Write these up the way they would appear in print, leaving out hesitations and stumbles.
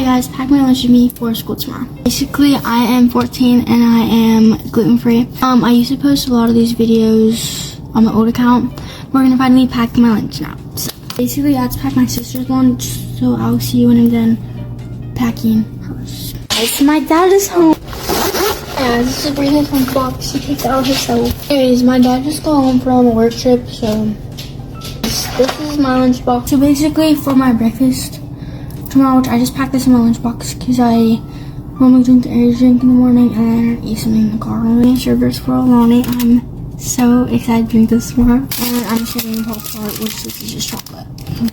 guys, pack my lunch with me for school tomorrow. Basically, I am 14 and I am gluten-free. I used to post a lot of these videos on my old account. We're gonna finally pack my lunch now. So basically, I had to pack my sister's lunch, so I'll see you when I'm done packing hers. Guys, my dad is home. Yeah, this is Sabrina's lunch box. She takes out herself. Anyways, my dad just got home from a work trip, so this is my lunch box. So basically, for my breakfast tomorrow, I just packed this in my lunch box because I normally drink the energy drink in the morning and then eat something in the car. Only sugars for Alani. I'm so excited to drink this tomorrow. And I'm just getting pop tart, which this is just chocolate.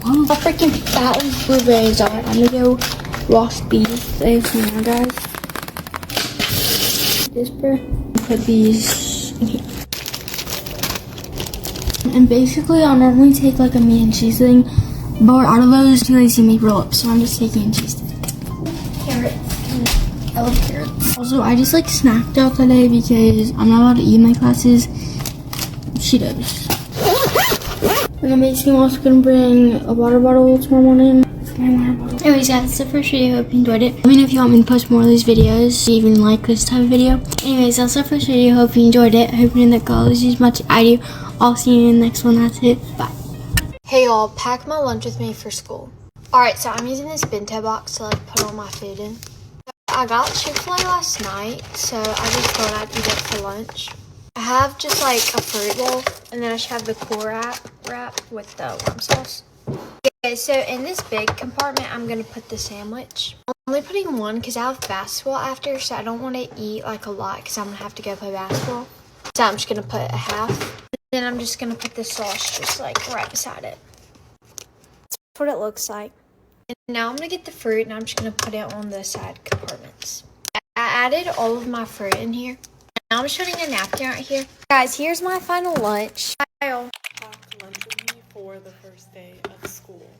Wow, how freaking fat these blueberries are. I'm gonna go wash these ASMR, guys. Disper. Put these in here. And basically, I'll normally take like a meat and cheese thing, but we're out of those too lazy to make roll-ups, so I'm just taking a cheese stick. Carrots. I love carrots. Also, I just like snacked out today because I'm not allowed to eat in my classes. She does. And then basically, I'm also gonna bring a water bottle tomorrow morning. My water bottle. Anyways, guys, that's the first video. Hope you enjoyed it. Let me know if you want me to post more of these videos. Do you even like this type of video? Anyways, that's the first video. Hope you enjoyed it. Hope you didn't go as much as I do. I'll see you in the next one. That's it. Bye. Hey y'all, pack my lunch with me for school. Alright, so I'm using this bento box to like put all my food in. I got Chick-fil-A last night, so I just thought I'd eat it for lunch. I have just like a fruit bowl, and then I just have the cool wrap with the lime sauce. Okay, so in this big compartment, I'm going to put the sandwich. I'm only putting one because I have basketball after, so I don't want to eat like a lot because I'm going to have to go play basketball. So I'm just going to put a half. Then I'm just going to put the sauce just like right beside it. That's what it looks like. And now I'm going to get the fruit and I'm just going to put it on the side compartments. I added all of my fruit in here. Now I'm just putting a napkin right here. Guys, here's my final lunch. Kyle. Packed lunch with me for the first day of school.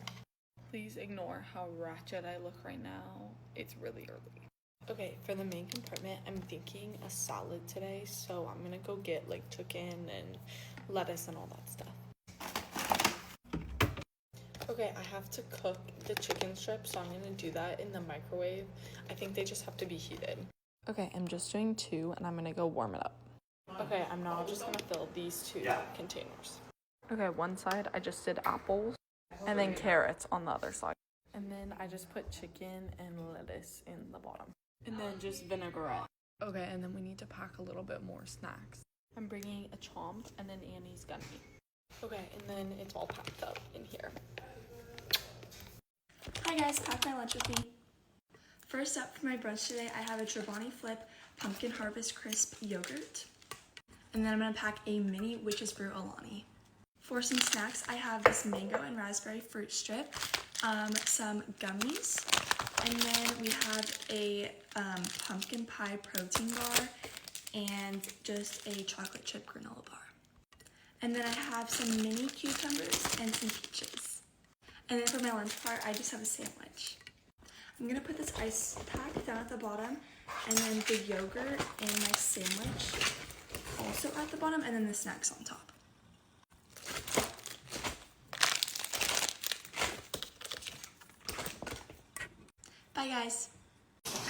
Please ignore how ratchet I look right now. It's really early. Okay, for the main compartment, I'm thinking a salad today, so I'm gonna go get like chicken and lettuce and all that stuff. Okay, I have to cook the chicken strips, so I'm gonna do that in the microwave. I think they just have to be heated. Okay, I'm just doing 2 and I'm gonna go warm it up. Okay, I'm now just gonna fill these 2 containers. Okay, one side I just did apples and then carrots on the other side. And then I just put chicken and lettuce in the bottom. And then just vinaigrette. Okay, and then we need to pack a little bit more snacks. I'm bringing a chomp and then Annie's gummy. Okay, and then it's all packed up in here. Hi guys, pack my lunch with me. First up for my brunch today, I have a Chobani Flip Pumpkin Harvest Crisp Yogurt. And then I'm gonna pack a mini Witch's Brew Alani. For some snacks, I have this mango and raspberry fruit strip, some gummies, and then we have a pumpkin pie protein bar and just a chocolate chip granola bar. And then I have some mini cucumbers and some peaches. And then for my lunch part, I just have a sandwich. I'm gonna put this ice pack down at the bottom, and then the yogurt and my sandwich also at the bottom, and then the snacks on top. Bye guys.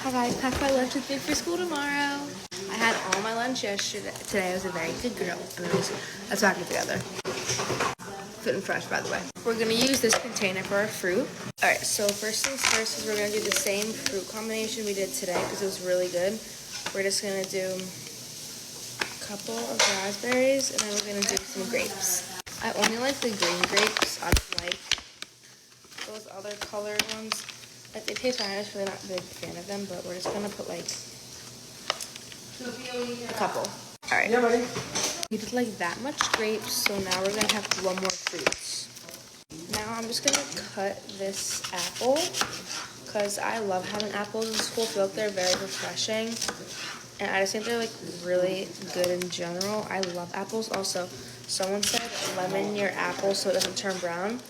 Hi guys, pack my lunch with me for school tomorrow. I had all my lunch yesterday. Today I was a very good girl. Let's pack it together. Fit and fresh, by the way. We're gonna use this container for our fruit. All right, so first things first is we're gonna do the same fruit combination we did today because it was really good. We're just gonna do a couple of raspberries and then we're gonna do some grapes. I only like the green grapes. I don't like those other colored ones. They taste fine. I'm just really not a big fan of them, but we're just gonna put like a couple. All right. We did like that much grapes, so now we're gonna have one more fruits. Now I'm just gonna cut this apple because I love having apples in school. I feel like they're very refreshing, and I just think they're like really good in general. I love apples. Also, someone said lemon your apple so it doesn't turn brown.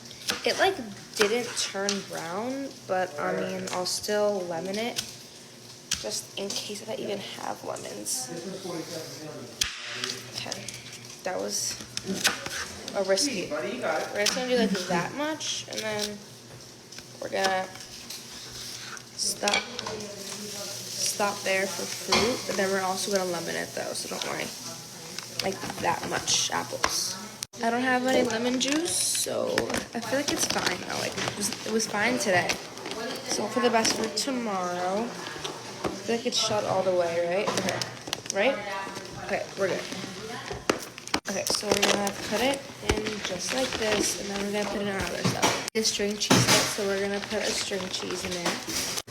It like didn't turn brown, but I mean I'll still lemon it just in case if I even have lemons. Okay, that was a risky. We're just gonna do like that much, and then we're gonna stop there for fruit, but then we're also gonna lemon it though, so don't worry. Like that much apples. I don't have any lemon juice, so I feel like it's fine though. Like it was fine today. So for the best for tomorrow. I feel like it's shut all the way, right? Okay. Right? Okay, we're good. Okay, so we're gonna put it in just like this, and then we're gonna put in our other stuff. It's string cheese stick, so we're gonna put a string cheese in there.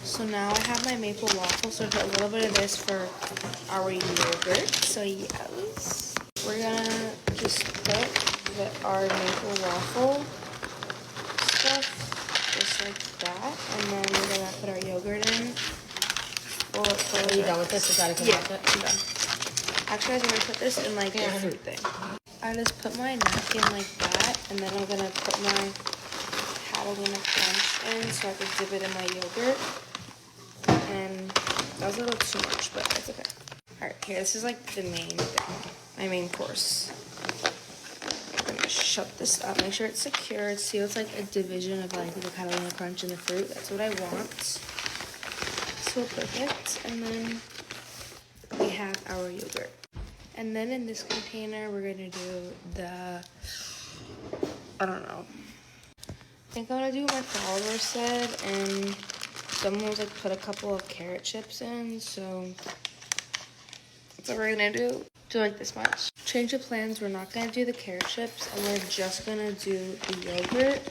So now I have my maple waffle, so I put a little bit of this for our yogurt. So yes, we're gonna just put our maple waffle stuff just like that, and then we're gonna put our yogurt in. Are you done with this? Is that a good Yeah, I'm done. Actually, I was gonna put this in like the fruit thing. I just put my napkin like that, and then I'm gonna put my Catalina Crunch in so I can dip it in my yogurt. And that was a little too much, but it's okay. Alright, here, this is like the main thing, my main course. I'm gonna shut this up, make sure it's secured. See, it's like a division of like the Catalina Crunch and the fruit. That's what I want. So perfect. And then we have our yogurt. And then in this container, we're gonna do the, I don't know. I think I'm gonna do what my follower said, and someone was like put a couple of carrot chips in, so that's what we're gonna do. Do like this much. Change of plans, we're not gonna do the carrot chips, and we're just gonna do the yogurt,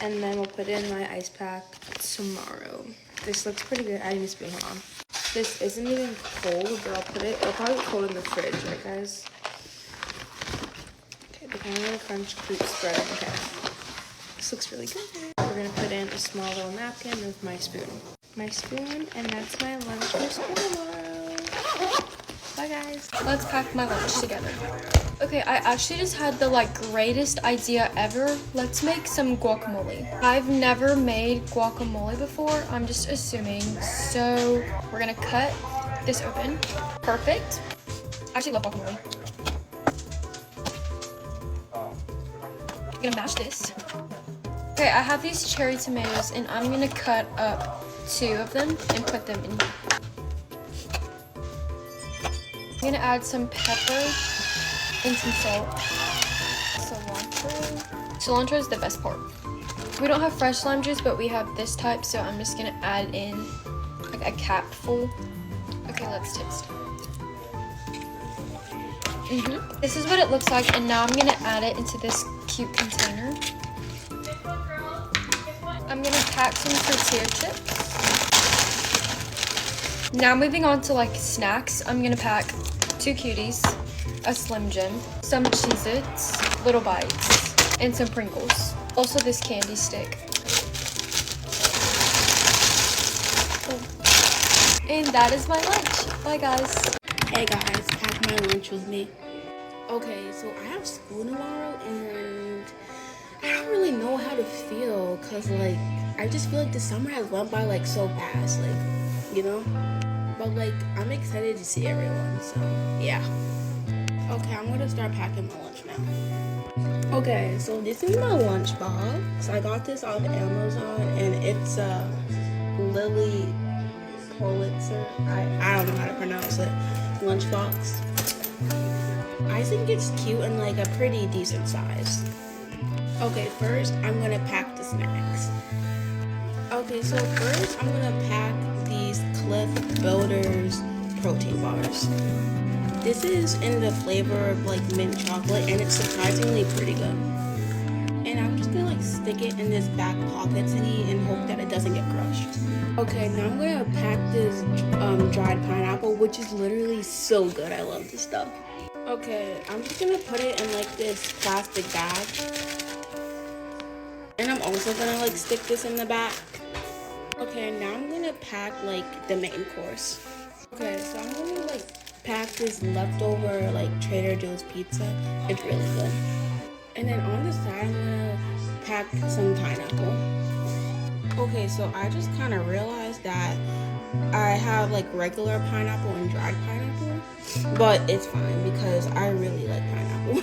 and then we'll put in my ice pack tomorrow. This looks pretty good. I need a spoon, hold on. This isn't even cold, but it'll probably be cold in the fridge, right guys? Okay, the Catalina Crunch keeps spreading. Okay. This looks really good. We're gonna put in a small little napkin with my spoon. My spoon, and that's my lunch for school tomorrow. Bye guys. Let's pack my lunch together. Okay, I actually just had the greatest idea ever. Let's make some guacamole. I've never made guacamole before. I'm just assuming. So we're gonna cut this open. Perfect. I actually love guacamole. I'm gonna mash this. Okay, I have these cherry tomatoes and I'm gonna cut up 2 of them and put them in here. I'm gonna add some pepper and some salt. Cilantro. Cilantro is the best part. We don't have fresh lime juice, but we have this type, so I'm just gonna add in like a capful. Okay, let's taste. This is what it looks like, and now I'm gonna add it into this cute container. I'm gonna pack some tortilla chips. Now moving on to snacks, I'm gonna pack 2 cuties, a Slim Jim, some Cheez-Its, little bites, and some Pringles. Also this candy stick. Oh. And that is my lunch. Bye guys. Hey guys, pack my lunch with me. Okay, so I have school tomorrow and I don't really know how to feel because I just feel like the summer has went by so fast, you know? But I'm excited to see everyone, so yeah. Okay, I'm gonna start packing my lunch now. Okay, so this is my lunch box. I got this off Amazon and it's Lily Pulitzer. I don't know how to pronounce it. Lunchbox. I think it's cute and a pretty decent size. Okay, first I'm gonna pack the snacks. Okay, so first I'm gonna pack these Cliff Builders protein bars. This is in the flavor of mint chocolate and it's surprisingly pretty good. And I'm just gonna stick it in this back pocket thingy and hope that it doesn't get crushed. Okay, now I'm gonna pack this dried pineapple, which is literally so good. I love this stuff. Okay, I'm just gonna put it in this plastic bag. And I'm also gonna stick this in the back. Okay, now I'm gonna pack the main course. Okay, so I'm gonna pack this leftover Trader Joe's pizza. It's really good. And then on the side I'm gonna pack some pineapple. Okay, so I just kind of realized that I have regular pineapple and dried pineapple, but it's fine because I really like pineapple.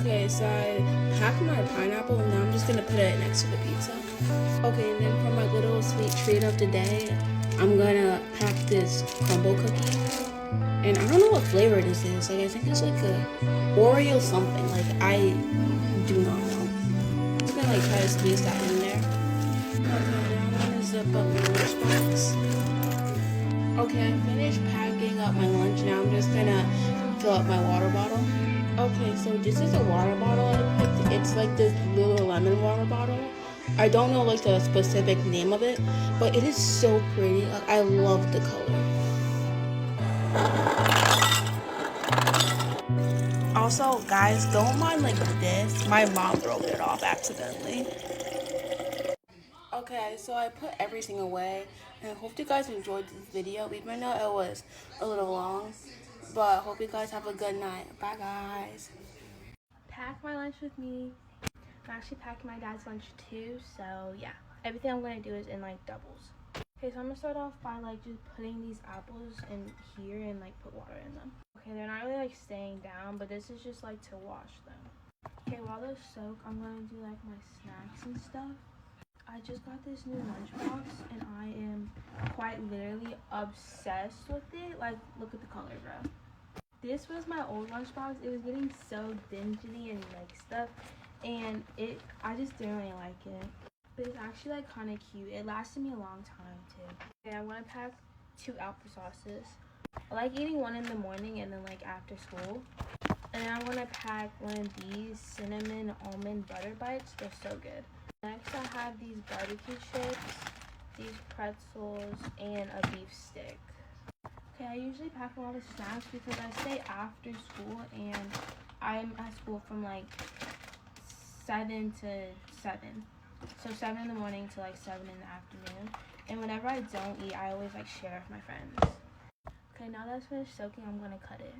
Okay, so I packed my pineapple and now I'm just gonna put it next to the pizza. Okay, and then for my little sweet treat of the day, I'm gonna pack this crumble cookie. And I don't know what flavor this is. Like, I think it's like a Oreo something. Like, I do not know. I'm just gonna like try to squeeze that in there. Okay, now I'm gonna zip up my lunchbox. Okay, I finished packing up my lunch. Now I'm just gonna fill up my water bottle. Okay, so this is a water bottle I picked. It's like this little lemon water bottle. I don't know like the specific name of it, but it is so pretty. Like, I love the color. Also, guys, don't mind like this. My mom broke it off accidentally. Okay, so I put everything away, and I hope you guys enjoyed this video, even though it was a little long. But I hope you guys have a good night. Bye, guys. Pack my lunch with me. I'm actually packing my dad's lunch too, so yeah. Everything I'm gonna do is in like doubles. Okay, so I'm gonna start off by like just putting these apples in here and like put water in them. Okay, they're not really like staying down, but this is just like to wash them. Okay, while those soak, I'm gonna do like my snacks and stuff. I just got this new lunchbox and I am quite literally obsessed with it. Like, look at the color, bro. This was my old lunchbox. It was getting so dingy and like stuff, and I just didn't really like it. But it's actually like kind of cute. It lasted me a long time too. Okay, I'm gonna pack 2 applesauces. I like eating one in the morning and then like after school. And then I'm gonna pack one of these cinnamon almond butter bites. They're so good. Next, I have these barbecue chips, these pretzels, and a beef stick. Okay, I usually pack a lot of snacks because I stay after school and I'm at school from like 7 to 7. So 7 in the morning to like 7 in the afternoon. And whenever I don't eat, I always like share with my friends. Okay, now that it's finished soaking, I'm gonna cut it.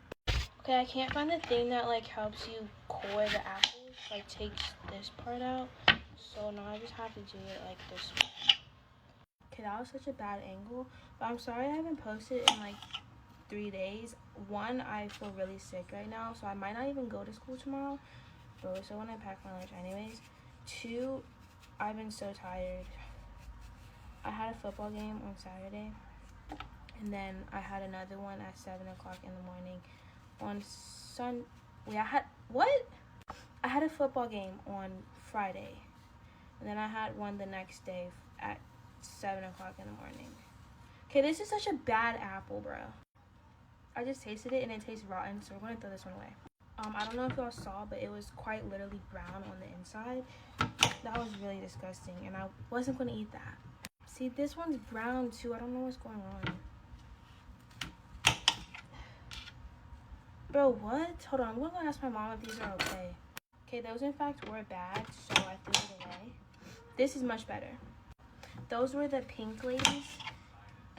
Okay, I can't find the thing that like helps you core the apples, like takes this part out. So now I just have to do it like this way. Okay, that was such a bad angle, but I'm sorry I haven't posted in like 3 days. 1, I feel really sick right now, so I might not even go to school tomorrow, but we're still gonna pack my lunch anyways. 2, I've been so tired. I had a football game on Saturday, and then I had another one at 7 o'clock in the morning on I had a football game on Friday, and then I had one the next day at 7 o'clock in the morning. Okay, this is such a bad apple, bro. I just tasted it and it tastes rotten, so we're gonna throw this one away. I don't know if y'all saw, but it was quite literally brown on the inside. That was really disgusting, and I wasn't gonna eat that. See, this one's brown too. I don't know what's going on. Bro, what? Hold on, I'm gonna ask my mom if these are okay. Okay, those in fact were bad, so I threw it away. This is much better. Those were the pink ladies.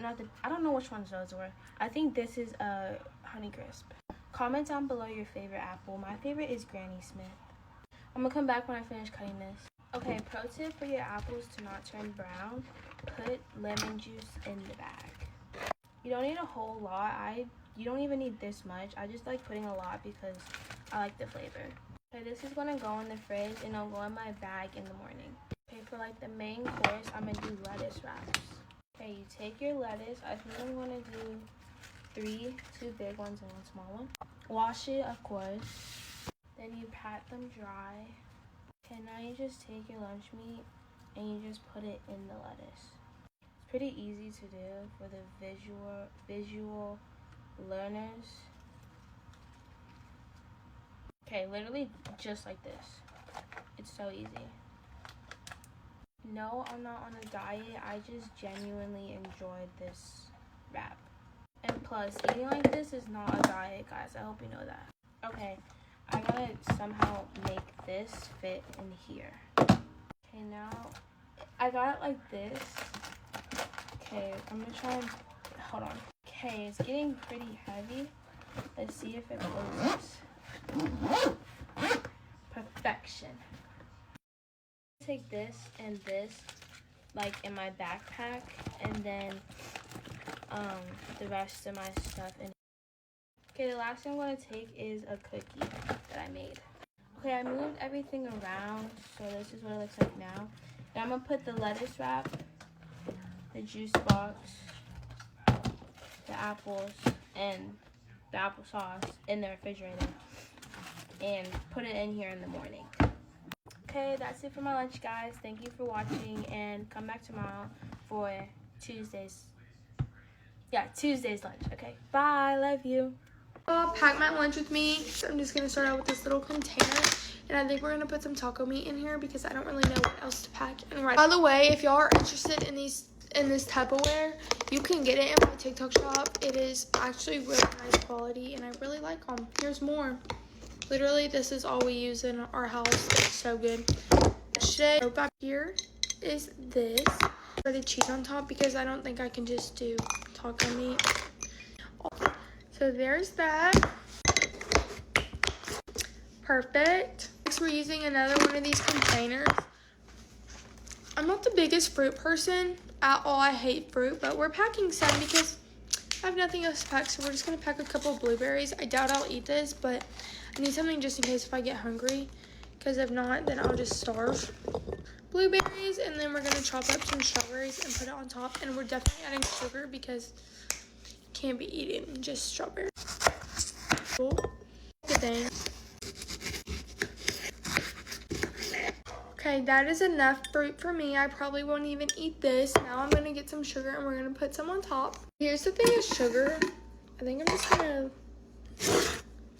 I don't know which ones those were. I think this is a Honeycrisp. Comment down below your favorite apple. My favorite is Granny Smith. I'm gonna come back when I finish cutting this. Okay, pro tip for your apples to not turn brown, put lemon juice in the bag. You don't need a whole lot. You don't even need this much. I just like putting a lot because I like the flavor. Okay, this is gonna go in the fridge and it'll go in my bag in the morning. Okay, for like the main course, I'm gonna do lettuce wraps. Okay, you take your lettuce. I think I'm gonna do 3, 2 big ones and 1 small one. Wash it, of course. Then you pat them dry. Okay, now you just take your lunch meat and you just put it in the lettuce. It's pretty easy to do for the visual learners. Okay, literally just like this. It's so easy. No, I'm not on a diet. I just genuinely enjoyed this wrap. And plus, eating like this is not a diet, guys. I hope you know that. Okay, I gotta somehow make this fit in here. Okay, now I got it like this. Okay, I'm gonna try and hold on. Okay, it's getting pretty heavy. Let's see if it closes. Perfection. Take this and this like in my backpack, and then the rest of my stuff in. Okay, the last thing I'm going to take is a cookie that I made. Okay, I moved everything around, so this is what it looks like now. Now I'm gonna put the lettuce wrap, the juice box, the apples, and the applesauce in the refrigerator, and put it in here in the morning. Okay, that's it for my lunch, guys. Thank you for watching, and come back tomorrow for Tuesday's lunch. Okay, bye. Love you. Pack my lunch with me. So I'm just gonna start out with this little container, and I think we're gonna put some taco meat in here because I don't really know what else to pack. And by the way, if y'all are interested in this Tupperware, you can get it in my TikTok shop. It is actually really nice quality, and I really like them. Here's more. Literally, this is all we use in our house. It's so good. Today, back here is this for the cheese on top because I don't think I can just do taco meat. So there's that. Perfect. Next, we're using another one of these containers. I'm not the biggest fruit person at all. I hate fruit, but we're packing some because I have nothing else to pack. So we're just going to pack a couple of blueberries. I doubt I'll eat this, but I need something just in case if I get hungry. Because if not, then I'll just starve. Blueberries, and then we're going to chop up some strawberries and put it on top. And we're definitely adding sugar because can't be eating just strawberries. Cool. Good thing. Okay, that is enough fruit for me. I probably won't even eat this. Now I'm gonna get some sugar and we're gonna put some on top. Here's the thing of sugar. I think I'm just gonna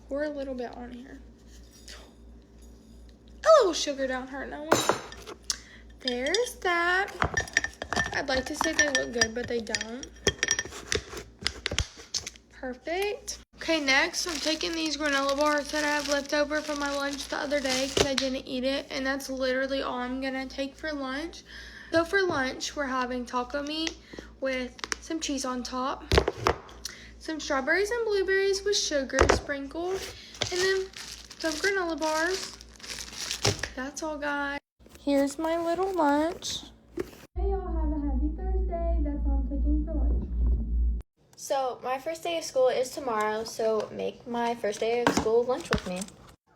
pour a little bit on here. A little sugar don't hurt no one. There's that. I'd like to say they look good, but they don't. Perfect. Okay, next I'm taking these granola bars that I have left over from my lunch the other day because I didn't eat it, and that's literally all I'm gonna take for lunch. So for lunch, we're having taco meat with some cheese on top, some strawberries and blueberries with sugar sprinkled, and then some granola bars. That's all, guys. Here's my little lunch. Hey, y'all, have a happy Thursday. That's all I'm taking for lunch. So my first day of school is tomorrow, so make my first day of school lunch with me.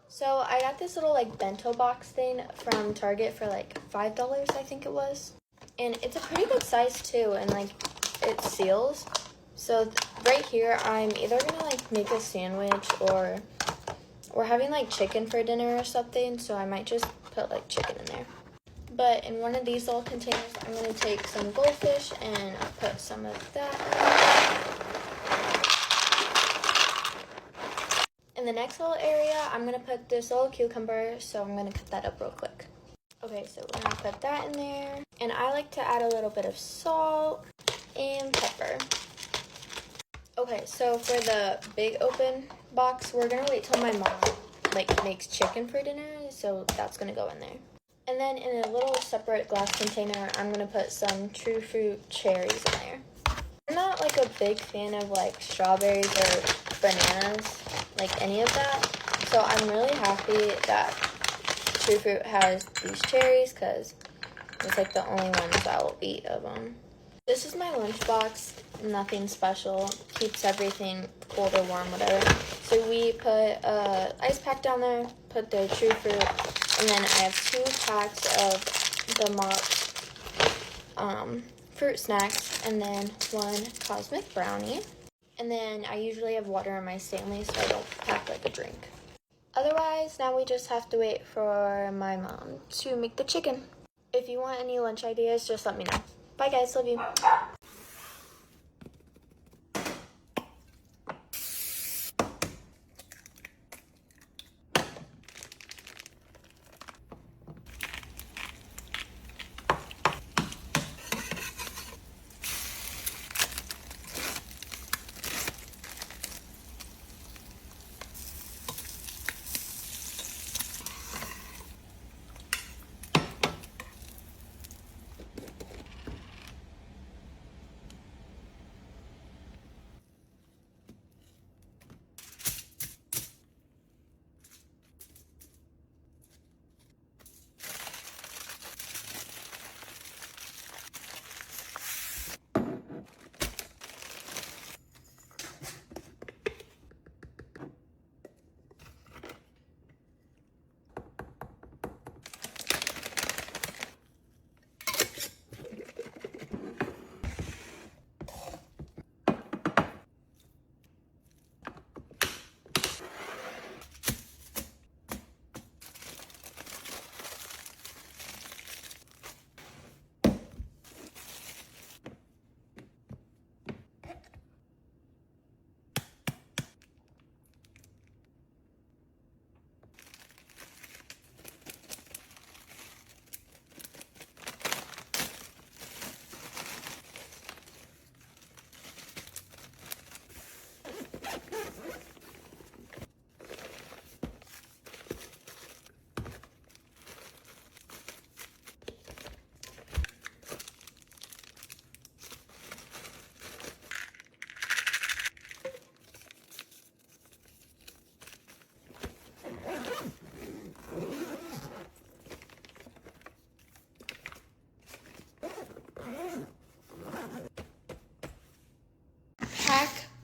So I got this little like bento box thing from Target for like $5, I think it was. And it's a pretty good size too, and like it seals. So right here I'm either gonna like make a sandwich, or we're having like chicken for dinner or something, so I might just put like chicken in there. But in one of these little containers, I'm going to take some goldfish and put some of that in. In the next little area, I'm going to put this little cucumber, so I'm going to cut that up real quick. Okay, so we're going to put that in there. And I like to add a little bit of salt and pepper. Okay, so for the big open box, we're going to wait till my mom like makes chicken for dinner, so that's going to go in there. And then in a little separate glass container, I'm going to put some true fruit cherries in there. I'm not like a big fan of like strawberries or bananas, like any of that. So I'm really happy that True Fruit has these cherries because it's like the only ones I will eat of them. This is my lunchbox, nothing special, keeps everything cold or warm, whatever. So we put ice pack down there, put the True Fruit, and then I have 2 packs of the Mop fruit snacks, and then 1 Cosmic brownie. And then I usually have water in my Stanley, so I don't pack like a drink. Otherwise, now we just have to wait for my mom to make the chicken. If you want any lunch ideas, just let me know. Bye guys, love you.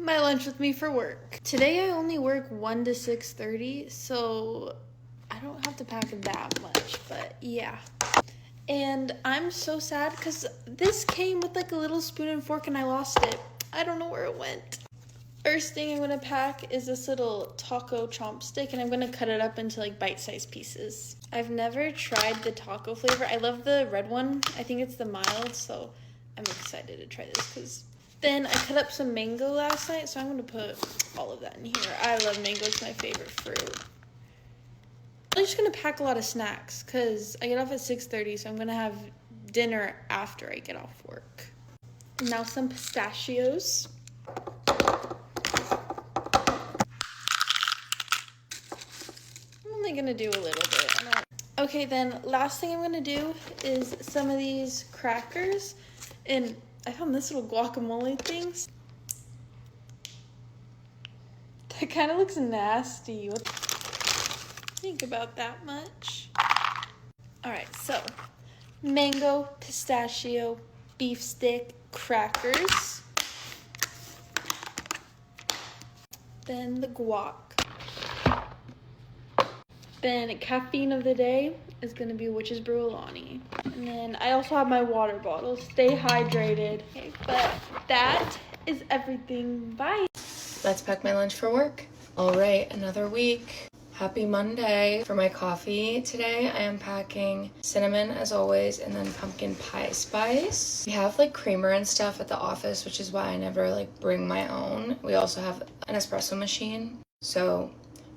my lunch with me for work. Today I only work 1 to 6:30, so I don't have to pack that much, but yeah. And I'm so sad because this came with like a little spoon and fork and I lost it. I don't know where it went. First thing I'm gonna pack is this little taco chomp stick, and I'm gonna cut it up into like bite-sized pieces. I've never tried the taco flavor. I love the red one. I think it's the mild, so I'm excited to try this because then I cut up some mango last night, so I'm gonna put all of that in here. I love mango, it's my favorite fruit. I'm just gonna pack a lot of snacks because I get off at 6:30, so I'm gonna have dinner after I get off work. Now some pistachios. I'm only gonna do a little bit. Okay, then last thing I'm gonna do is some of these crackers, and I found this little guacamole things. That kind of looks nasty. What? Think about that much. All right, so mango, pistachio, beef stick, crackers. Then the guac. Then caffeine of the day is gonna be Witch's Brew Alani. And then I also have my water bottle. Stay hydrated. Okay, but that is everything. Bye. Let's pack my lunch for work. All right, another week. Happy Monday. For my coffee today, I am packing cinnamon as always, and then pumpkin pie spice. We have like creamer and stuff at the office, which is why I never like bring my own. We also have an espresso machine, so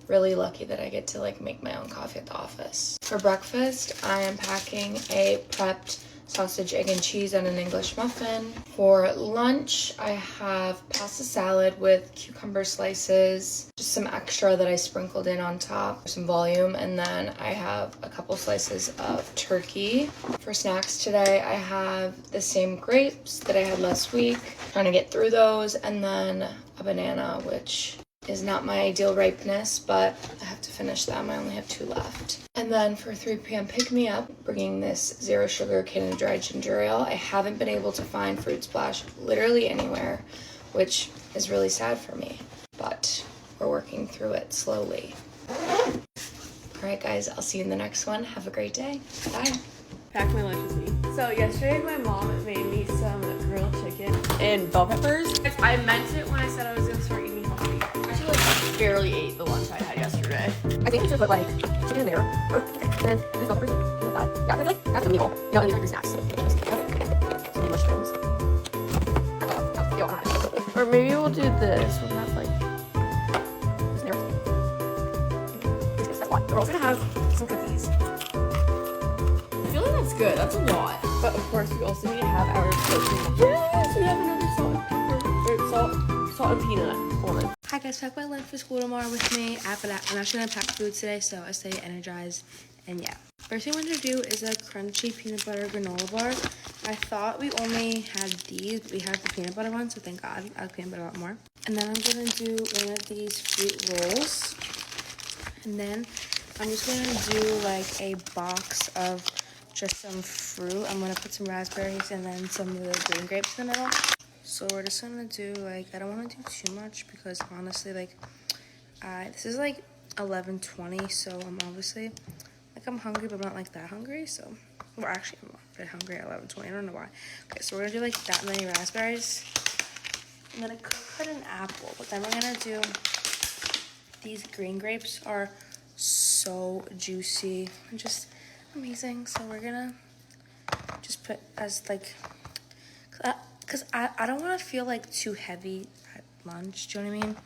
really lucky that I get to like make my own coffee at the office. For breakfast, I am packing a prepped sausage, egg, and cheese and an English muffin. For lunch, I have pasta salad with cucumber slices, just some extra that I sprinkled in on top for some volume, and then I have a couple slices of turkey. For snacks today, I have the same grapes that I had last week, trying to get through those, and then a banana, which is not my ideal ripeness, but I have to finish them. I only have 2 left. And then for 3 p.m. pick-me-up, bringing this 0 sugar Canada Dry ginger ale. I haven't been able to find Fruit Splash literally anywhere, which is really sad for me, but we're working through it slowly. All right, guys, I'll see you in the next one. Have a great day. Bye. Pack my lunch with me. So yesterday my mom made me some grilled chicken and bell peppers. I meant it when I said I was gonna start eating healthy. I actually like barely ate the lunch I had yesterday. I think you should put like chicken in there, and then these peppers in that. Yeah, like that's the meal. You know, and these are your snacks. Some mushrooms. Or maybe we'll do this. We'll have like. We're also gonna have some cookies. I feel like that's good. That's a lot. But of course, we also need to have our protein. Yes, we have another salt and peanut one. Hi guys, pack my lunch for school tomorrow with me. I'm actually gonna pack food today, so I stay energized. And yeah, first thing I want to do is a crunchy peanut butter granola bar. I thought we only had these, but we have the peanut butter one, so thank God. I like peanut butter a lot more. And then I'm gonna do one of these fruit rolls. And then I'm just gonna do like a box of just some fruit. I'm gonna put some raspberries and then some of the green grapes in the middle. So we're just gonna do like, I don't wanna do too much because honestly, like, this is like 11:20, so I'm obviously, like, I'm hungry, but I'm not like that hungry, so, well, actually, I'm a bit hungry at 11:20, I don't know why. Okay, so we're gonna do like that many raspberries, and then I could put an apple, but then we're gonna do, these green grapes are so juicy and just amazing, so we're gonna just put as like, because I don't want to feel like too heavy at lunch, do you know what I mean?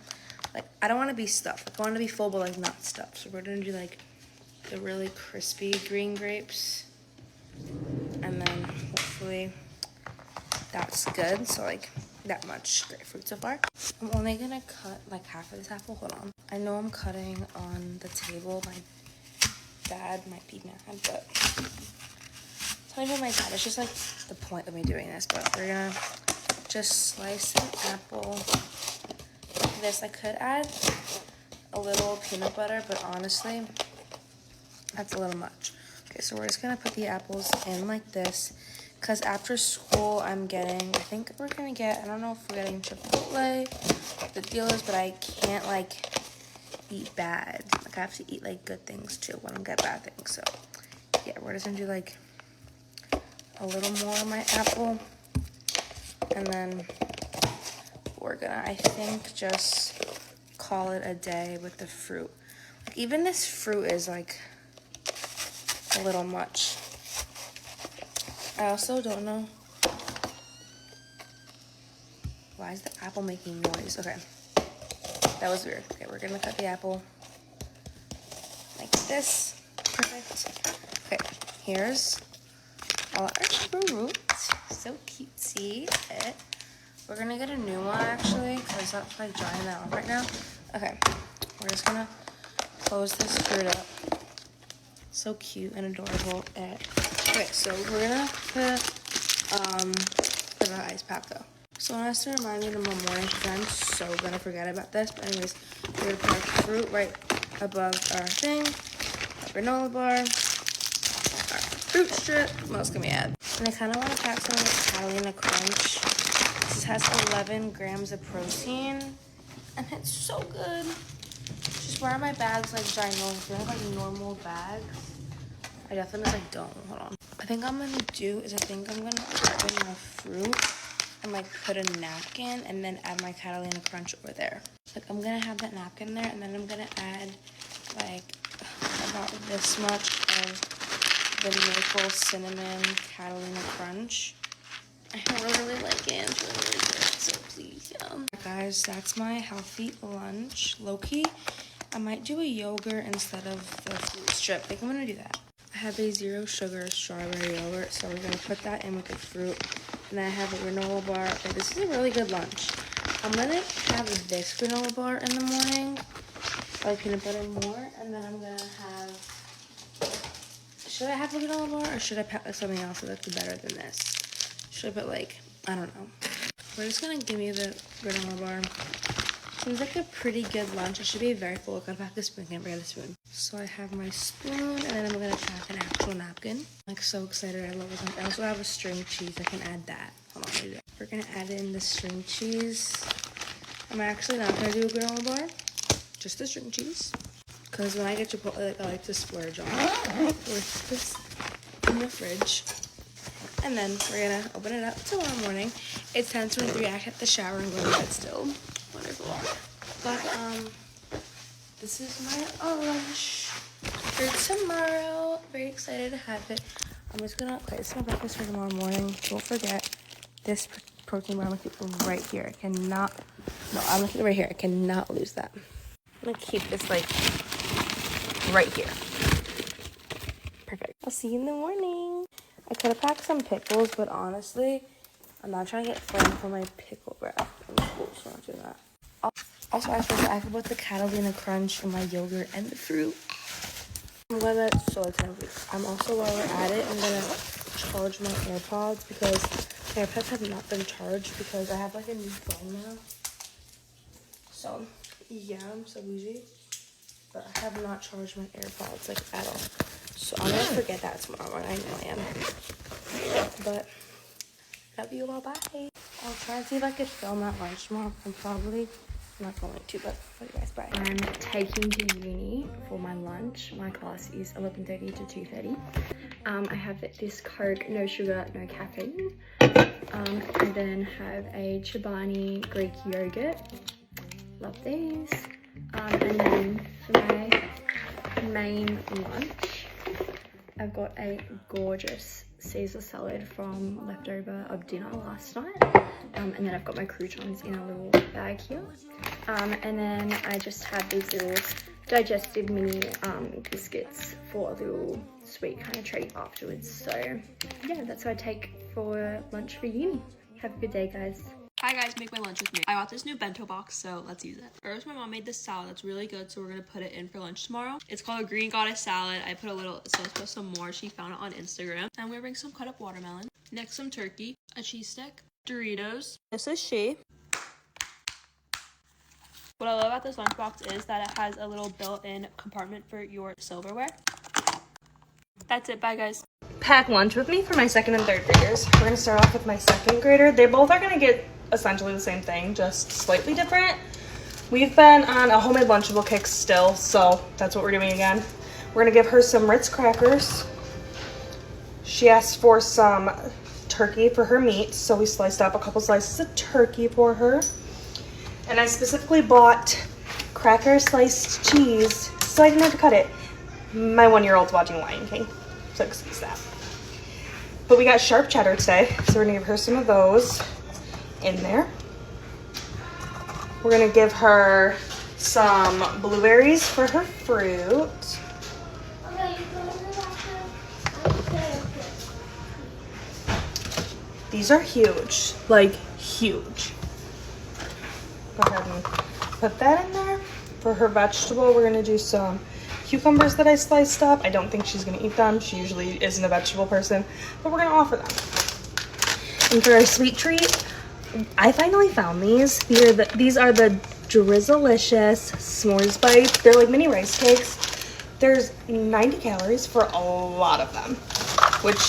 Like, I don't want to be stuffed, like, I want to be full but like not stuffed, so we're gonna do like the really crispy green grapes, and then hopefully that's good, so like that much grapefruit so far. I'm only gonna cut like half of this apple, hold on. I know I'm cutting on the table, my dad might be mad, but tell me about my dad, it's just like the point of me doing this, but we're gonna just slice an apple like this. I could add a little peanut butter, but honestly, that's a little much. Okay, so we're just gonna put the apples in like this, because after school I think we're gonna get, I don't know if we're getting Chipotle, the deal is, but I can't like eat bad. Like I have to eat like good things too when I get bad things. So yeah, we're just gonna do like a little more of my apple, and then we're gonna, I think, just call it a day with the fruit. Like, even this fruit is like a little much. I also don't know why is the apple making noise. Okay, that was weird. Okay, we're gonna cut the apple like this. Perfect. Okay, here's all our fruit. So cutesy. Okay. We're gonna get a new one actually, because that's like drying that off right now. Okay, we're just gonna close this fruit up. So cute and adorable. Okay, so we're gonna put the ice pack though. So it has to remind me tomorrow morning because I'm so gonna forget about this. But anyways, we're gonna put our fruit right above our thing, our granola bar, our fruit strip. What else can we add? And I kind of want to pack some of the Catalina Crunch. This has 11 grams of protein, and it's so good. Just why are my bags like ginormous? Do I have like normal bags? I definitely like don't. Hold on. I think I'm gonna do is I think I'm gonna open my fruit and like put a napkin and then add my Catalina Crunch over there. Like I'm gonna have that napkin there, and then I'm gonna add like about this much of the maple cinnamon Catalina Crunch. I really like it. It's really good. So please, guys, that's my healthy lunch. Low-key, I might do a yogurt instead of the fruit strip. I think I'm gonna do that. I have a 0 sugar strawberry yogurt, so we're gonna put that in with the fruit. And then I have a granola bar. Okay, this is a really good lunch. I'm gonna have this granola bar in the morning, like peanut butter more, and then I'm gonna have. Should I have a granola bar or should I pack something else that's better than this? Should I put like, I don't know. We're just gonna give me the granola bar. Seems like a pretty good lunch. I should be very full. I gotta pack the spoon. Can't forget the spoon. So I have my spoon, and then I'm gonna pack an actual napkin. I'm like so excited. I love this. I also have a string cheese. I can add that. Hold on, let me do that. We're gonna add in the string cheese. I'm actually not gonna do a granola bar, just the string cheese. Because when I get Chipotle, like, I like to splurge on with this in the fridge. And then we're gonna open it up tomorrow morning. It's 10:23. I hit the shower and go to bed still. Wonderful. But this is my lunch for tomorrow. Very excited to have it. I'm just gonna this is my breakfast for tomorrow morning. Don't forget this protein bar. I'm gonna keep it right here. I cannot. No, I'm gonna keep it right here. I cannot lose that. I'm gonna keep this like right here. Perfect. I'll see you in the morning. I could have packed some pickles, but honestly, I'm not trying to get framed for my pickle wrap in school, so I'm not doing that. Also, I forgot I could put the Catalina Crunch in my yogurt and the fruit. I'm gonna I'm also, while we're at it, I'm gonna charge my AirPods because my AirPods have not been charged because I have like a new phone now. So yeah, I'm so bougie, but I have not charged my AirPods like at all. So I'm gonna forget that tomorrow morning. I know I am. But love you all. Bye. I'll try and see if I could film at lunch tomorrow. I'm probably not going to, but love you guys. Bye. I'm taking to uni for my lunch. My class is 11:30 to 2:30. I have this Coke, no sugar, no caffeine. And then have a Chobani Greek yogurt. Love these. And then for my main lunch, I've got a gorgeous Caesar salad from leftover of dinner last night. And then I've got my croutons in a little bag here. And then I just have these little digestive mini biscuits for a little sweet kind of treat afterwards. So yeah, that's what I take for lunch for uni. Have a good day, guys. Hi guys, make my lunch with me. I got this new bento box, so let's use it. First, my mom made this salad that's really good, so we're gonna put it in for lunch tomorrow. It's called a green goddess salad. I put a little, so let's put some more. She found it on Instagram. And we're gonna bring some cut up watermelon. Next, some turkey, a cheese stick, Doritos. This is she. What I love about this lunchbox is that it has a little built-in compartment for your silverware. That's it, bye guys. pack lunch with me for my second and third graders. We're gonna start off with my second grader. They both are gonna get essentially the same thing, just slightly different. We've been on a homemade Lunchable kick still, so that's what we're doing again. We're gonna give her some Ritz crackers. She asked for some turkey for her meat, so we sliced up a couple slices of turkey for her. And I specifically bought cracker sliced cheese so I didn't have to cut it. My 1-year-old's watching Lion King, so excuse that. But we got sharp cheddar today, so we're gonna give her some of those in there. We're gonna give her some blueberries for her fruit. These are huge, like huge. Go ahead and put that in there. For her vegetable, we're gonna do some cucumbers that I sliced up. I don't think she's gonna eat them. She usually isn't a vegetable person, but we're gonna offer them. And for our sweet treat, I finally found these. These are the Drizzlicious S'mores Bites. They're like mini rice cakes. There's 90 calories for a lot of them, which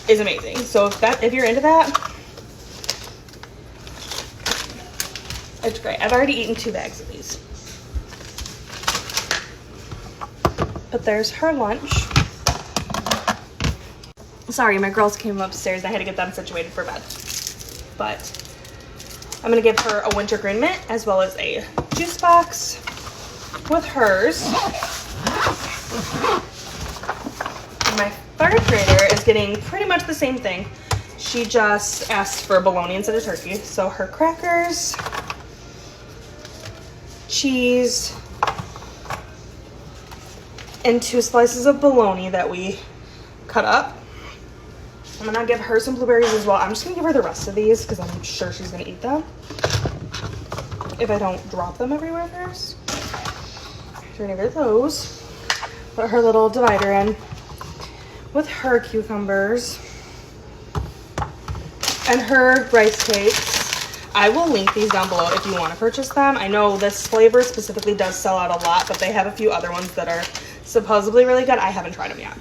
is amazing. So if you're into that, it's great. I've already eaten 2 bags of these. But there's her lunch. Sorry, my girls came upstairs. I had to get them situated for bed. But I'm gonna give her a wintergreen mint as well as a juice box with hers. And my third grader is getting pretty much the same thing. She just asked for bologna instead of turkey. So her crackers, cheese, and 2 slices of bologna that we cut up. I'm gonna give her some blueberries as well. I'm just gonna give her the rest of these because I'm sure she's gonna eat them if I don't drop them everywhere first. So we're gonna get those. Put her little divider in with her cucumbers and her rice cakes. I will link these down below if you want to purchase them. I know this flavor specifically does sell out a lot, but they have a few other ones that are supposedly really good. I haven't tried them yet.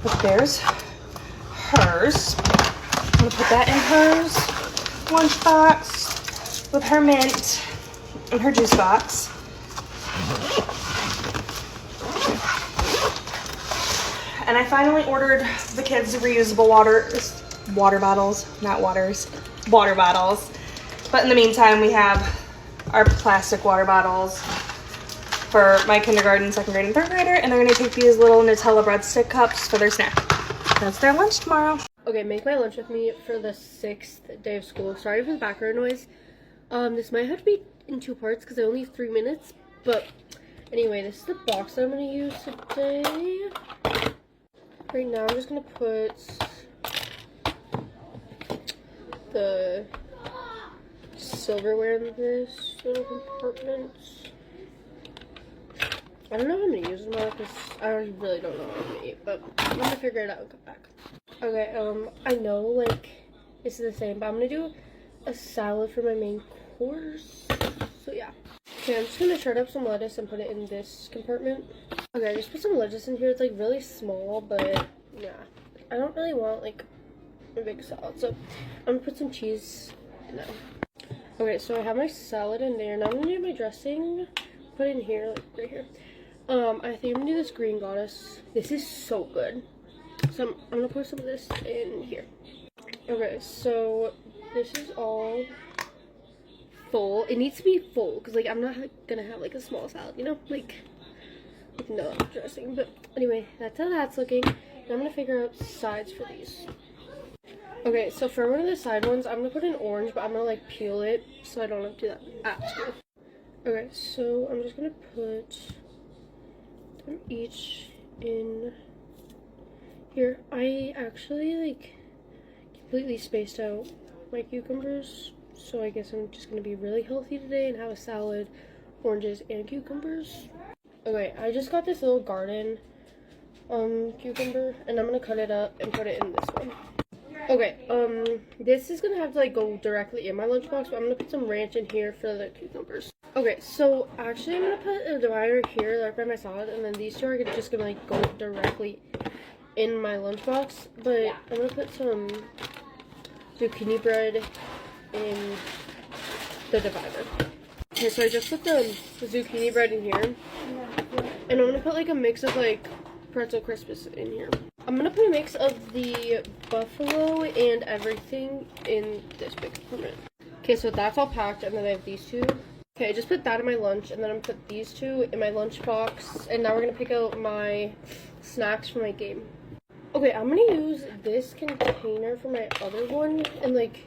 But there's hers. I'm gonna put that in hers lunchbox with her mint and her juice box. And I finally ordered the kids reusable water bottles, not waters, water bottles. But in the meantime, we have our plastic water bottles for my kindergarten, second grade, and third grader, and they're gonna take these little Nutella breadstick cups for their snack. That's their lunch tomorrow. Okay, make my lunch with me for the 6th day of school. Sorry for the background noise. This might have to be in 2 parts because I only have 3 minutes. But anyway, this is the box that I'm going to use today. Right now, I'm just going to put the silverware in this little compartment. I don't know if I'm going to use them all because I really don't know what I'm going to eat, but I'm going to figure it out and come back. Okay, I know, like, it's the same, but I'm going to do a salad for my main course, so yeah. Okay, I'm just going to shred up some lettuce and put it in this compartment. Okay, I just put some lettuce in here. It's, like, really small, but, yeah. I don't really want, like, a big salad, so I'm going to put some cheese in there. Okay, so I have my salad in there. Now I'm going to do my dressing. Put it in here, like, right here. I think I'm gonna do this green goddess. This is so good. So I'm gonna put some of this in here. Okay, so this is all full. It needs to be full because, like, I'm not gonna have like a small salad, you know, like with no dressing. But anyway, that's how that's looking. Now I'm gonna figure out sides for these. Okay, so for one of the side ones, I'm gonna put an orange, but I'm gonna like peel it so I don't have to do that at school. Okay, so I'm just gonna put them each in here. I actually like completely spaced out my cucumbers, so I guess I'm just gonna be really healthy today and have a salad, oranges, and cucumbers. Okay, I just got this little garden cucumber, and I'm gonna cut it up and put it in this one. Okay, this is gonna have to like go directly in my lunchbox, but I'm gonna put some ranch in here for the cucumbers. Okay, so actually I'm gonna put a divider here right by my salad, and then these two are just gonna like go directly in my lunchbox, but I'm gonna put some zucchini bread in the divider. Okay, so I just put the zucchini bread in here, and I'm gonna put like a mix of like pretzel crisps in here. I'm gonna put a mix of the buffalo and everything in this big compartment. Okay, so that's all packed, and then I have these two. Okay, I just put that in my lunch, and then I'm gonna put these two in my lunch box, and now we're gonna pick out my snacks for my game. Okay, I'm gonna use this container for my other one, and like,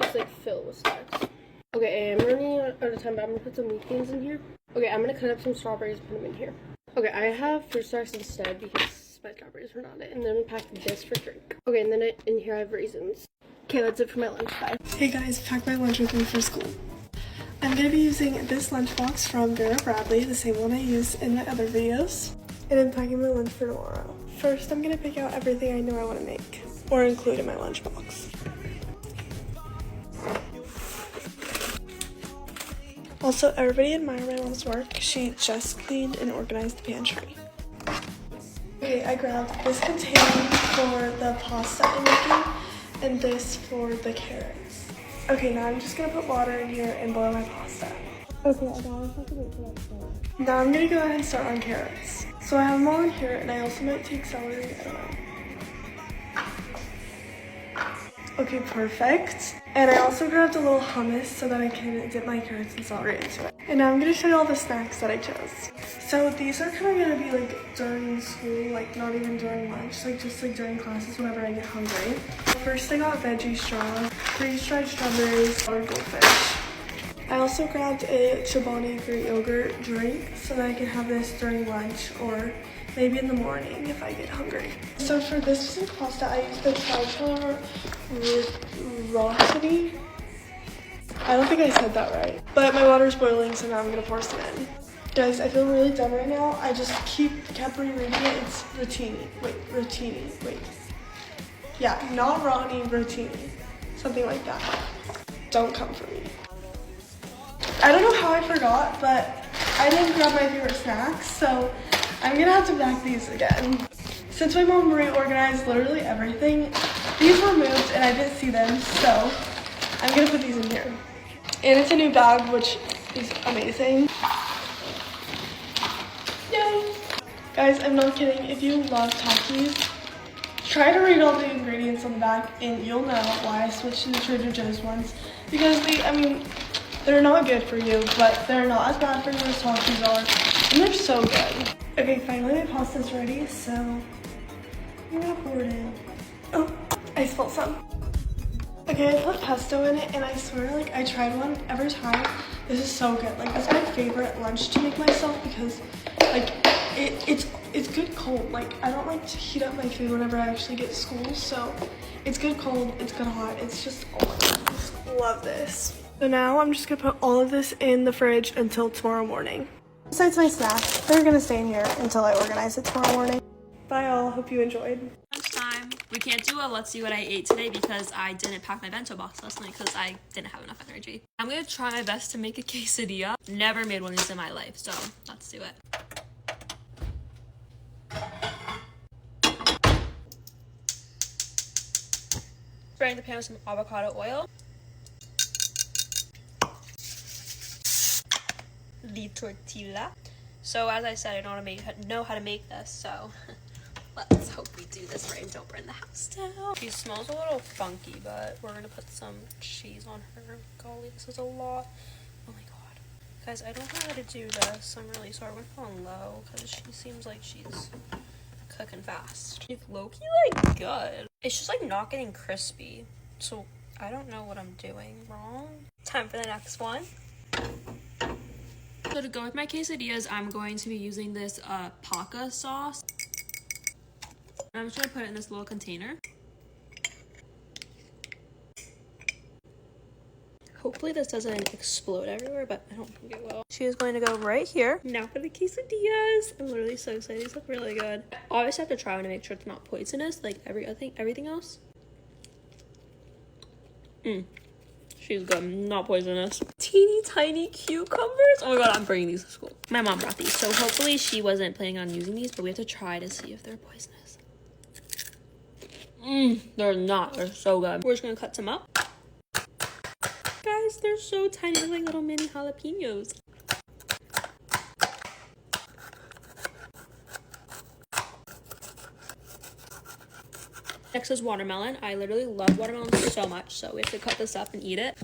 just like fill with snacks. Okay, I'm running out of time, but I'm gonna put some wheat beans in here. Okay, I'm gonna cut up some strawberries and put them in here. Okay, I have fruit snacks instead because my strawberries were not it, and then I'm gonna pack this for drink. Okay, and then in here I have raisins. Okay, that's it for my lunch. Bye. Hey guys, pack my lunch with me for school. I'm going to be using this lunchbox from Vera Bradley, the same one I used in my other videos. And I'm packing my lunch for tomorrow. First, I'm going to pick out everything I know I want to make, or include in my lunchbox. Also, everybody admire my mom's work. She just cleaned and organized the pantry. Okay, I grabbed this container for the pasta I'm making, and this for the carrots. Okay, now I'm just gonna put water in here and boil my pasta. Okay, I always have to wait for that to boil. Now I'm gonna go ahead and start on carrots. So I have them all in here, and I also might take celery, I don't know. Okay, perfect. And I also grabbed a little hummus so that I can dip my carrots and celery into it. And now I'm gonna show you all the snacks that I chose. So these are kind of gonna be like during school, like not even during lunch, like just like during classes whenever I get hungry. First I got veggie straw, freeze-dried strawberries, or goldfish. I also grabbed a Chobani Greek yogurt drink so that I can have this during lunch or maybe in the morning if I get hungry. So for this specific pasta, I used the tricolor rosity. I don't think I said that right. But my water's boiling, so now I'm gonna pour some in. Guys, I feel really dumb right now. I just kept rereading it. It's rotini. Wait. Yeah, not Ronnie, rotini. Something like that. Don't come for me. I don't know how I forgot, but I didn't grab my favorite snacks, so I'm gonna have to pack these again. Since my mom reorganized literally everything, these were moved and I didn't see them, so I'm gonna put these in here. And it's a new bag, which is amazing. Yay! Guys, I'm not kidding. If you love Takis, try to read all the ingredients on the back and you'll know why I switched to the Trader Joe's ones. Because they're not good for you, but they're not as bad for you as Takis are. And they're so good. Okay, finally my pasta's ready, so I'm gonna pour it in. Oh, I spilled some. Okay, I put pesto in it, and I swear, like, I tried one every time. This is so good. Like, it's my favorite lunch to make myself because, like, it's good cold. Like, I don't like to heat up my food whenever I actually get to school, so it's good cold, it's good hot. It's just, oh my god, I just love this. So now I'm just gonna put all of this in the fridge until tomorrow morning. Besides my snacks, they're gonna stay in here until I organize it tomorrow morning. Bye all, hope you enjoyed. Lunchtime. We can't do a let's see what I ate today because I didn't pack my bento box last night because I didn't have enough energy. I'm gonna try my best to make a quesadilla. Never made one of these in my life, so let's do it. Spraying the pan with some avocado oil. The tortilla. So as I said, I know how to make this, so let's hope we do this right and don't burn the house down. She smells a little funky, but we're gonna put some cheese on her. Golly, this is a lot. Oh my god. Guys, I don't know how to do this. I'm really sorry. We're going low because she seems like she's cooking fast. It's low-key like good. It's just like not getting crispy. So I don't know what I'm doing wrong. Time for the next one. So to go with my quesadillas, I'm going to be using this paca sauce. I'm just gonna put it in this little container. Hopefully this doesn't explode everywhere, but I don't think it will. She is going to go right here. Now for the quesadillas. I'm literally so excited. These look really good. I always have to try one to make sure it's not poisonous, like everything else. She's good, not poisonous. Teeny tiny cucumbers. Oh my god, I'm bringing these to school. My mom brought these, so hopefully she wasn't planning on using these, but we have to try to see if they're poisonous. They're not. They're so good. We're just gonna cut some up. Guys, they're so tiny. They're like little mini jalapenos. Next is watermelon. I literally love watermelon so much, so we have to cut this up and eat it.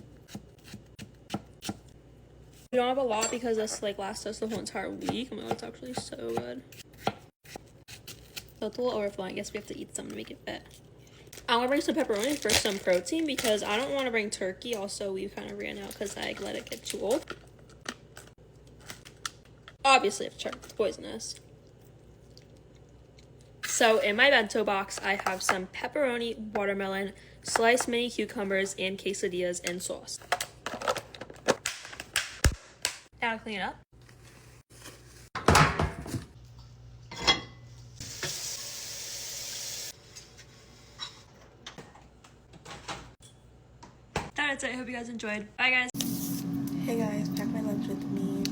We don't have a lot because this like lasts us the whole entire week. Oh my god, it's actually so good. So it's a little overflowing. I guess we have to eat some to make it fit. I want to bring some pepperoni for some protein because I don't want to bring turkey. Also, we kind of ran out because I let it get too old. Obviously, if it's poisonous. So in my bento box, I have some pepperoni, watermelon, sliced mini cucumbers, and quesadillas and sauce. Now clean it up. That's it. I hope you guys enjoyed. Bye, guys. Hey guys, pack my lunch with me.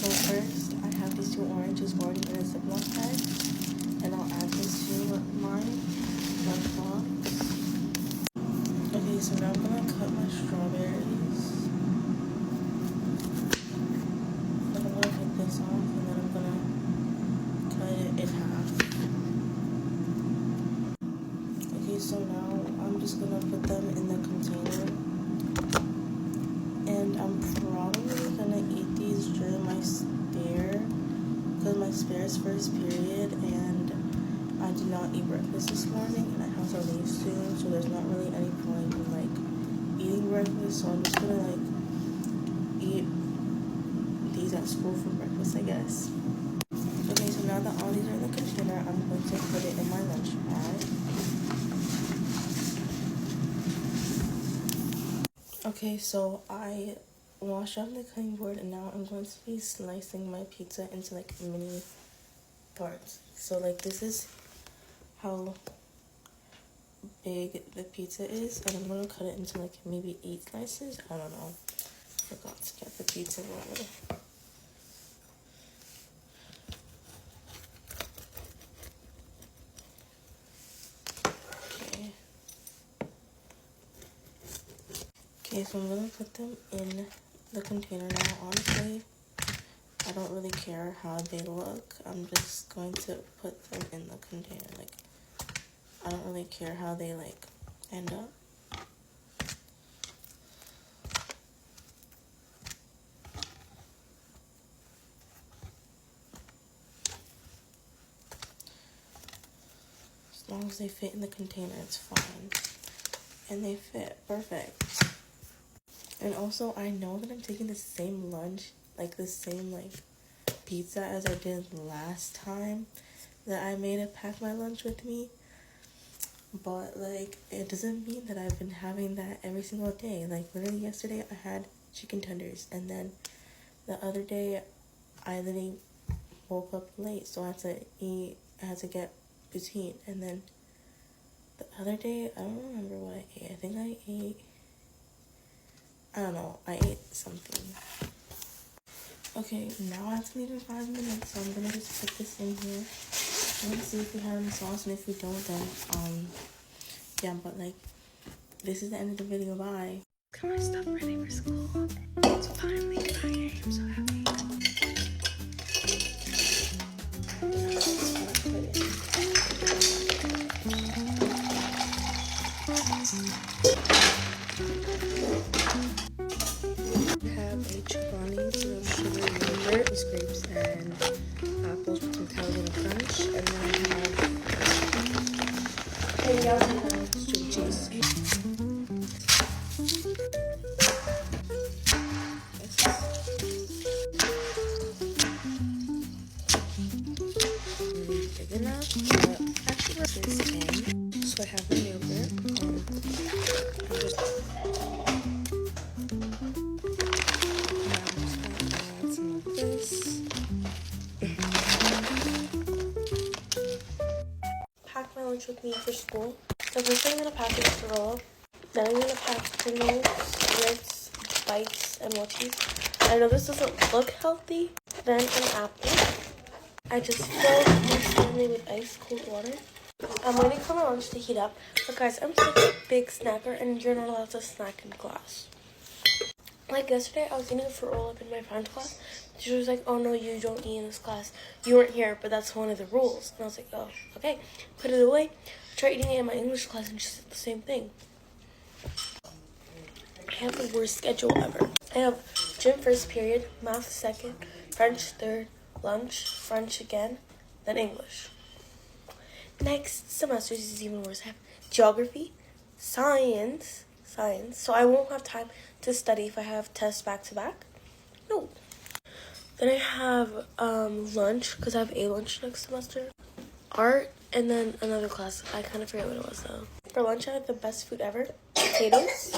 So first, I have these 2 oranges already in a Ziploc bag, and I'll add this to my lunchbox. Okay, so now I'm gonna cut my strawberries. I'm gonna cut this off, and then I'm gonna cut it in half. Okay, so now I'm just gonna put them in the container. And I'm probably gonna eat these during my spare, because my spare is first period, and I did not eat breakfast this morning, and I have to leave soon, so there's not really any point in like eating breakfast. So I'm just gonna like eat these at school for breakfast, I guess. Okay, so now that all these are in the container, I'm going to put it in my lunch bag. Okay, so I washed off the cutting board, and now I'm going to be slicing my pizza into like mini parts. So like this is how big the pizza is, and I'm going to cut it into like maybe 8 slices. I don't know. Forgot to get the pizza roller. Okay, so I'm gonna put them in the container now. Honestly, I don't really care how they look. I'm just going to put them in the container. Like, I don't really care how they like end up. As long as they fit in the container, it's fine. And they fit perfect. And also, I know that I'm taking the same lunch, like the same like pizza as I did last time that I made a pack my lunch with me. But like, it doesn't mean that I've been having that every single day. Like literally yesterday I had chicken tenders, and then the other day I literally woke up late, so I had to get poutine. And then the other day, I don't remember what I ate. I think I ate something. Okay, now I have to leave in 5 minutes, so I'm gonna just put this in here. I'm gonna see if we have any sauce, and if we don't, then yeah, but like, this is the end of the video. Bye. Got my stuff ready for school. It's finally Friday. I'm so happy. Have a chobani full of sugar and yogurt with grapes and apples with some Italian crunch, and then I have string cheese. Really big enough, but actually this is 10. So I have my yogurt. I'm just pack my lunch with me for school. The first thing I'm gonna pack is granola. Then I'm gonna pack Pringles, Ritz, Bites, and mochis. I know this doesn't look healthy. Then an apple. I just filled my stanley with ice cold water. I'm waiting for my lunch to heat up. But guys, I'm such a big snacker and you're not allowed to snack in class. Like yesterday, I was eating a fruit roll up in my friend's class. She was like, oh no, you don't eat in this class. You weren't here, but that's one of the rules. And I was like, oh, okay. Put it away. Try eating it in my English class and she said the same thing. I have the worst schedule ever. I have gym first period, math second, French third, lunch, French again, then English. Next semester is even worse. I have geography, science, so I won't have time to study if I have tests back to back. No. Then I have lunch, because I have a lunch next semester, art, and then another class. I kind of forget what it was though. For lunch, I had the best food ever, potatoes.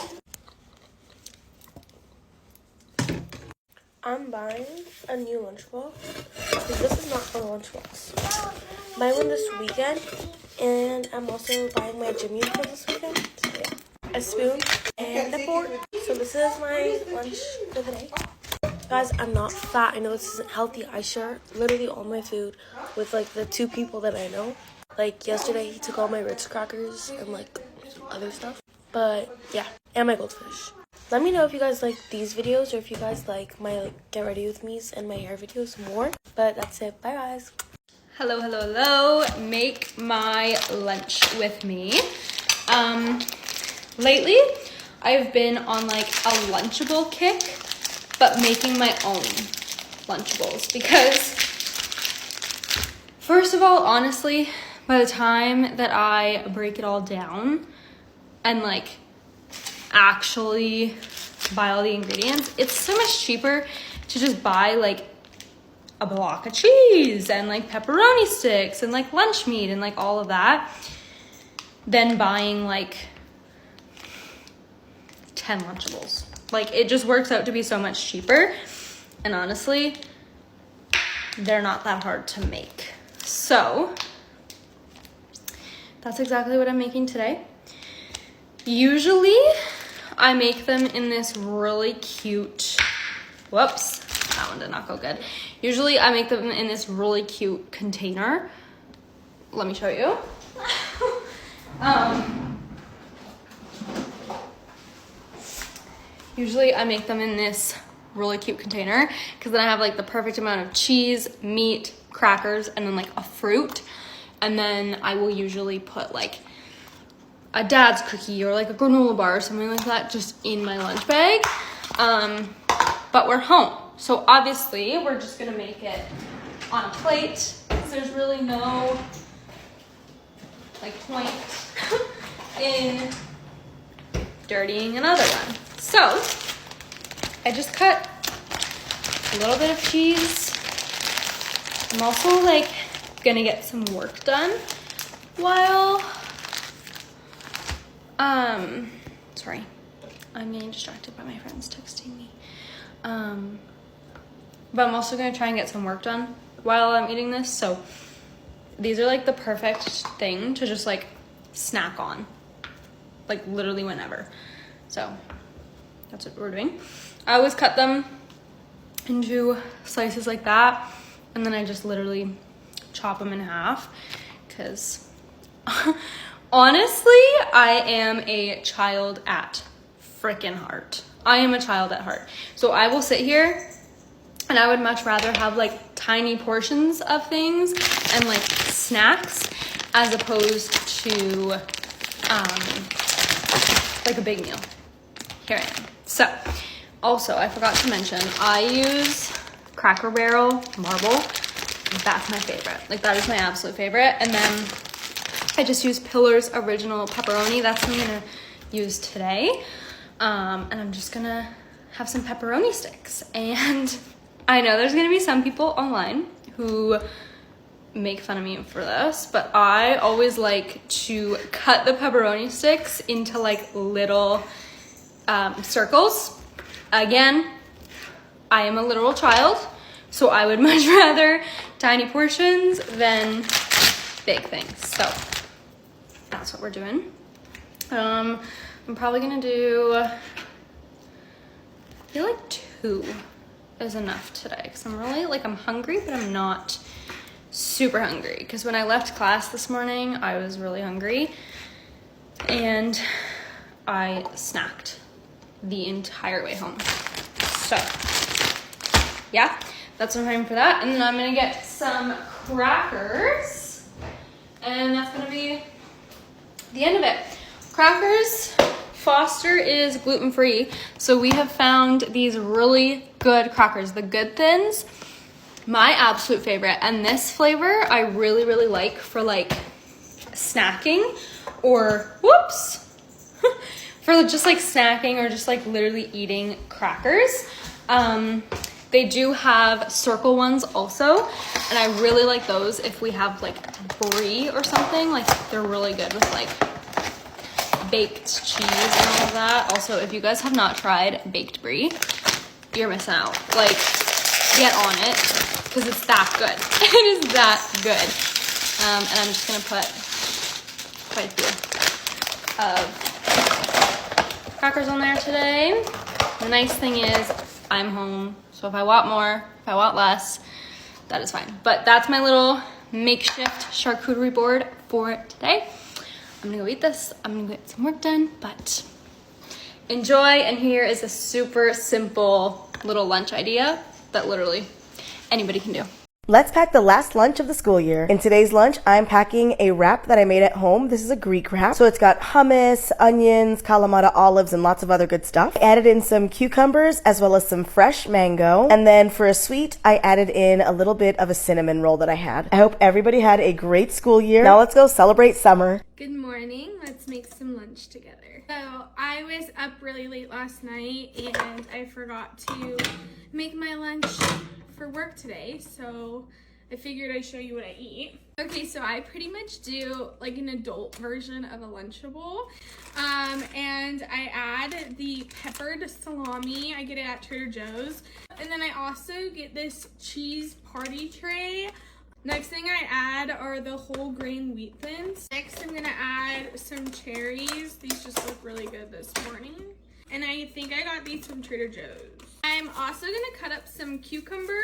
I'm buying a new lunchable because this is not a lunchbox. Buy one this weekend, and I'm also buying my gym uniform this weekend. So yeah, a spoon and a fork. So this is my lunch for the day. Guys, I'm not fat. I know this isn't healthy. I share literally all my food with like the 2 people that I know. Like yesterday, he took all my Ritz crackers and like other stuff. But yeah, and my goldfish. Let me know if you guys like these videos or if you guys like my like get ready with me's and my hair videos more. But that's it. Bye guys. Hello, hello, hello. Make my lunch with me. Lately I've been on like a Lunchable kick, but making my own Lunchables because first of all, honestly, by the time that I break it all down and like actually buy all the ingredients, it's so much cheaper to just buy like a block of cheese and like pepperoni sticks and like lunch meat and like all of that than buying like 10 Lunchables. Like it just works out to be so much cheaper, and honestly they're not that hard to make. So that's exactly what I'm making today. Usually I make them in this really cute, whoops, that one did not go good. Usually I make them in this really cute container. Let me show you. Usually I make them in this really cute container because then I have like the perfect amount of cheese, meat, crackers, and then like a fruit. And then I will usually put like a dad's cookie or like a granola bar or something like that just in my lunch bag. But we're home, so obviously we're just gonna make it on a plate because there's really no like point in dirtying another one. So I just cut a little bit of cheese. I'm also like gonna get some work done while sorry, I'm getting distracted by my friends texting me. But I'm also gonna try and get some work done while I'm eating this. So these are like the perfect thing to just like snack on, like literally whenever. So that's what we're doing. I always cut them into slices like that, and then I just literally chop them in half because honestly, I am a child at freaking heart. I am a child at heart. So I will sit here and I would much rather have like tiny portions of things and like snacks as opposed to like a big meal. Here I am. So also I forgot to mention, I use Cracker Barrel marble. That's my favorite. Like that is my absolute favorite. And then I just use Pillar's original pepperoni. That's what I'm gonna use today. And I'm just gonna have some pepperoni sticks. And I know there's gonna be some people online who make fun of me for this, but I always like to cut the pepperoni sticks into like little circles. Again, I am a literal child, so I would much rather tiny portions than big things. So that's what we're doing. I'm probably gonna do, I feel like 2 is enough today because I'm really like, I'm hungry, but I'm not super hungry because when I left class this morning, I was really hungry and I snacked the entire way home. So yeah, that's what I'm having for that. And then I'm gonna get some crackers and that's gonna be the end of it. Crackers, Foster is gluten-free, so we have found these really good crackers, the Good Thins, my absolute favorite. And this flavor I really, really like for like snacking or, whoops, for just like snacking or just like literally eating crackers. They do have circle ones also, and I really like those if we have like brie or something. Like they're really good with like baked cheese and all of that. Also, if you guys have not tried baked brie, you're missing out. Like, get on it because it's that good. It is that good. And I'm just gonna put quite a few of crackers on there today. The nice thing is I'm home, so if I want more, if I want less, that is fine. But that's my little makeshift charcuterie board for today. I'm gonna go eat this. I'm gonna get some work done, but enjoy. And here is a super simple little lunch idea that literally anybody can do. Let's pack the last lunch of the school year. In today's lunch, I'm packing a wrap that I made at home. This is a Greek wrap. So it's got hummus, onions, Kalamata olives, and lots of other good stuff. I added in some cucumbers as well as some fresh mango. And then for a sweet, I added in a little bit of a cinnamon roll that I had. I hope everybody had a great school year. Now let's go celebrate summer. Good morning. Let's make some lunch together. So I was up really late last night and I forgot to make my lunch for work today, so I figured I'd show you what I eat. Okay, so I pretty much do like an adult version of a Lunchable, and I add the peppered salami. I get it at Trader Joe's, and then I also get this cheese party tray. Next thing I add are the whole grain wheat thins. Next I'm gonna add some cherries. These just look really good this morning. And I think I got these from Trader Joe's. I'm also gonna cut up some cucumber.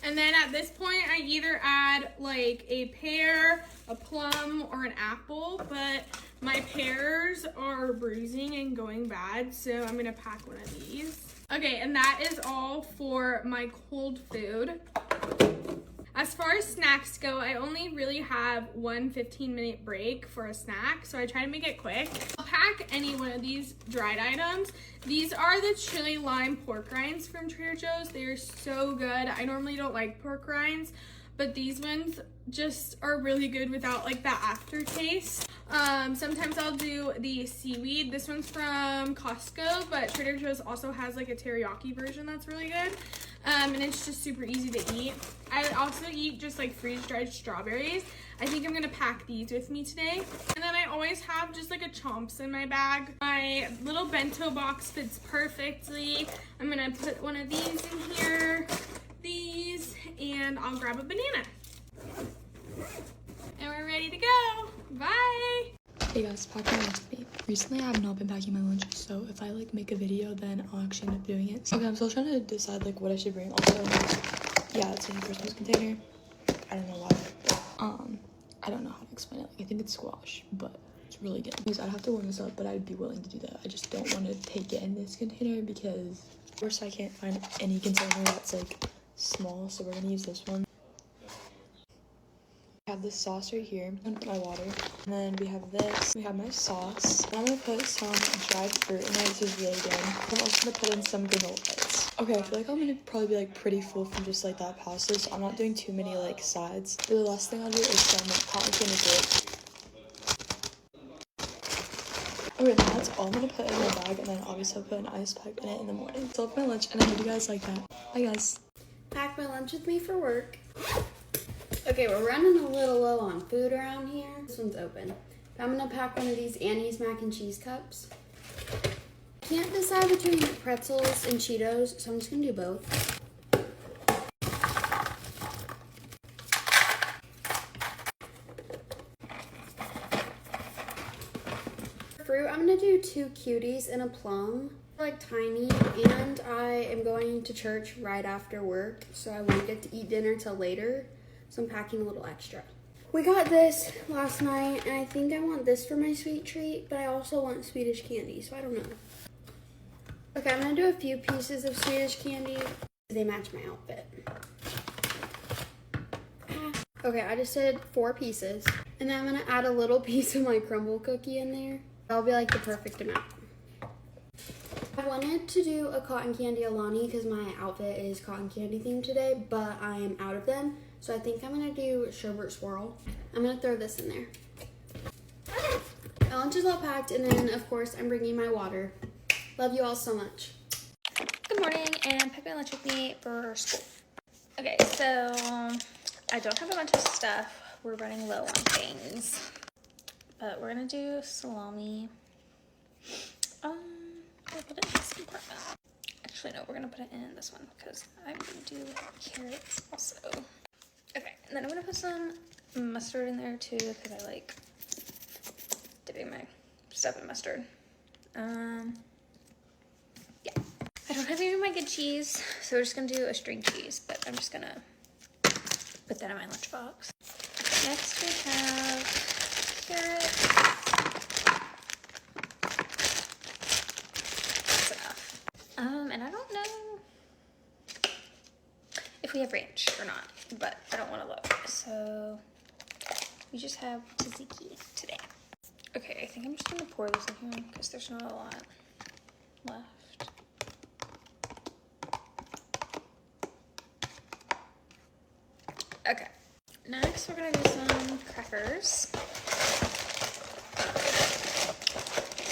And then at this point, I either add like a pear, a plum, or an apple, but my pears are bruising and going bad, so I'm gonna pack one of these. Okay, and that is all for my cold food. As far as snacks go, I only really have one 15-minute break for a snack, so I try to make it quick. I'll pack any one of these dried items. These are the chili lime pork rinds from Trader Joe's. They are so good. I normally don't like pork rinds, but these ones just are really good without like that aftertaste. Sometimes I'll do the seaweed. This one's from Costco, but Trader Joe's also has like a teriyaki version that's really good. And it's just super easy to eat. I also eat just like freeze-dried strawberries. I think I'm gonna pack these with me today. And then I always have just like a chomps in my bag. My little bento box fits perfectly. I'm gonna put one of these in here, these, and I'll grab a banana. And we're ready to go. Bye. Hey guys, packing lunch with me. Recently I have not been packing my lunch, so if I like make a video, then I'll actually end up doing it. Okay, I'm still trying to decide like what I should bring. Also, yeah, it's in a Christmas container. I don't know why, but I don't know how to explain it. Like, I think it's squash, but it's really good. Because I'd have to warm this up, but I'd be willing to do that. I just don't want to take it in this container because first I can't find any container that's like small, so we're gonna use this one. I have this sauce right here. I'm gonna put my water, and then we have this. We have my sauce. And I'm gonna put some dried fruit in there. This is really good. I'm also gonna put in some granola bits. Okay, I feel like I'm gonna probably be like pretty full from just like that pasta, so I'm not doing too many like sides. The last thing I'll do is some cottage and dip. Okay, that's all I'm gonna put in my bag, and then obviously I'll put an ice pack in it in the morning. So I'll put my lunch, and I hope you guys like that. Bye guys. Pack my lunch with me for work. Okay, we're running a little low on food around here. This one's open. I'm gonna pack one of these Annie's mac and cheese cups. Can't decide between pretzels and Cheetos, so I'm just gonna do both. Fruit, I'm gonna do 2 cuties and a plum. They're like tiny, and I am going to church right after work, so I won't get to eat dinner till later. So I'm packing a little extra. We got this last night, and I think I want this for my sweet treat, but I also want Swedish candy, so I don't know. Okay, I'm gonna do a few pieces of Swedish candy. They match my outfit. Okay, I just did 4 pieces, and then I'm gonna add a little piece of my crumble cookie in there. That'll be like the perfect amount. I wanted to do a cotton candy Alani because my outfit is cotton candy themed today, but I am out of them. So I think I'm gonna do sherbet swirl. I'm gonna throw this in there. My lunch is all packed, and then of course I'm bringing my water. Love you all so much. Good morning, and pack my lunch with me for school. Okay, so I don't have a bunch of stuff. We're running low on things, but we're gonna do salami. We'll put it in this compartment. Actually, no, we're gonna put it in this one because I'm gonna do carrots also. Okay, and then I'm gonna put some mustard in there too because I like dipping my stuff in mustard. Yeah. I don't have any of my good cheese, so we're just gonna do a string cheese, but I'm just gonna put that in my lunchbox. Next we have carrots. That's enough. And I don't know if we have ranch or not, but I don't want to look. So we just have tzatziki today. Okay, I think I'm just gonna pour this in here because there's not a lot left. Okay, next we're gonna do some crackers.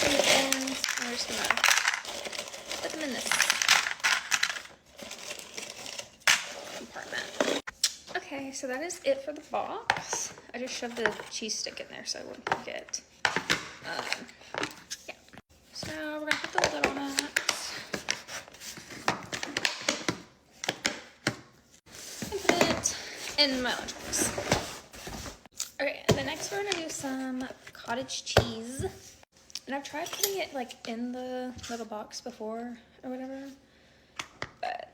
And we're just gonna put them in this compartment. Okay, so that is it for the box. I just shoved the cheese stick in there so I wouldn't forget. Yeah. So we're gonna put the lid on it. And put it in my lunchbox. Okay, and then next we're gonna do some cottage cheese. And I've tried putting it like in the little box before or whatever, but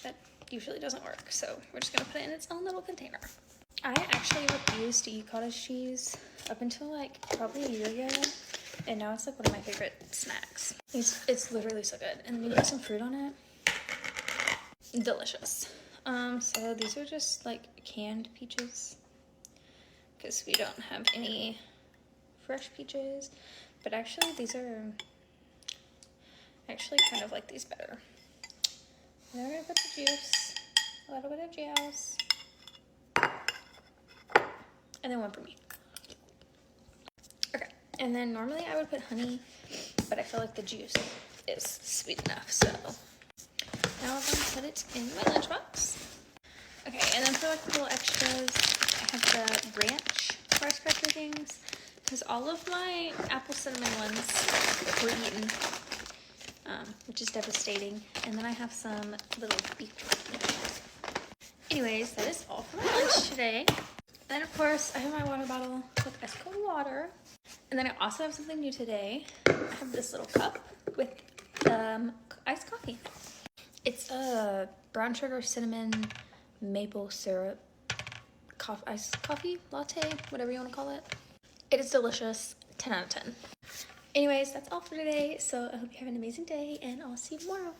that usually doesn't work. So we're just gonna put it in its own little container. I actually refused to eat cottage cheese up until like probably a year ago, and now it's like one of my favorite snacks. It's literally so good, and you put some fruit on it. Delicious. So these are just like canned peaches because we don't have any fresh peaches, but actually these are actually kind of like these better. And then we're gonna put the juice, a little bit of juice, and then one for me. Okay, and then normally I would put honey, but I feel like the juice is sweet enough, so now I'm gonna put it in my lunchbox. Okay, and then for like the little extras, I have the ranch Rice Cracker things, because all of my apple cinnamon ones were eaten, which is devastating. And then I have some little beef jerky. Anyways, that is all for my lunch today. Then of course I have my water bottle with ice cold water. And then I also have something new today. I have this little cup with iced coffee. It's a brown sugar cinnamon maple syrup iced coffee latte, whatever you want to call it. It is delicious. 10 out of 10. Anyways, that's all for today. So I hope you have an amazing day, and I'll see you tomorrow.